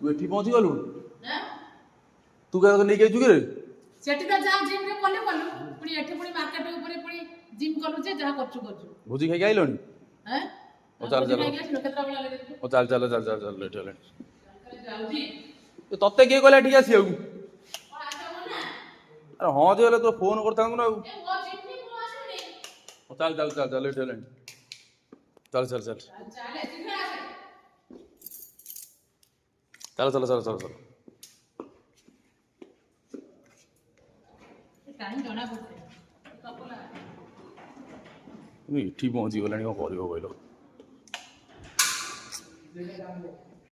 ଏଠି ପହଞ୍ଚି ଗଲୁ ତୁ କେତେ ନେଇକି ଆଇଛୁ କି ରେ ସେଠି ତ ଯାହା ଜିମ୍ ରେ କଲୁ ପୁଣି ଏଠି ପୁଣି ମାର୍କେଟ ଉପରେ ପୁଣି ଜିମ୍ କଲୁ ଯେ ଯାହା କରୁଛୁ ଭୋଜି ଖାଇକି ଆଇଲଣି हैं ଓ ଚାଲ ଚାଲ କେତେଟା ବେଳ ଲାଗେ ଓ ଚାଲ ଚାଲ ଚାଲ ଚାଲ ଚାଲ ଲେଟ୍ ହେଲାଣି ତତେ କିଏ କହିଲା ଏଠିକି ଆସିବାକୁ ଆରେ ହଁ ଯେ ହେଲେ ତୋ ଫୋନ୍ କରିଥାନ୍ତୁ ନା ଆଉ ଓ ଚାଲ ଚାଲ ଚାଲ ଚାଲ ଲେଟ୍ ହେଲାଣି ଚାଲ ଚାଲ ଚାଲ ଚାଲ ଚାଲ ଚାଲ ଚାଲ ଚାଲ ଏଠି ପହଞ୍ଚି ଗଲାଣି କ'ଣ କରିବ କହିଲ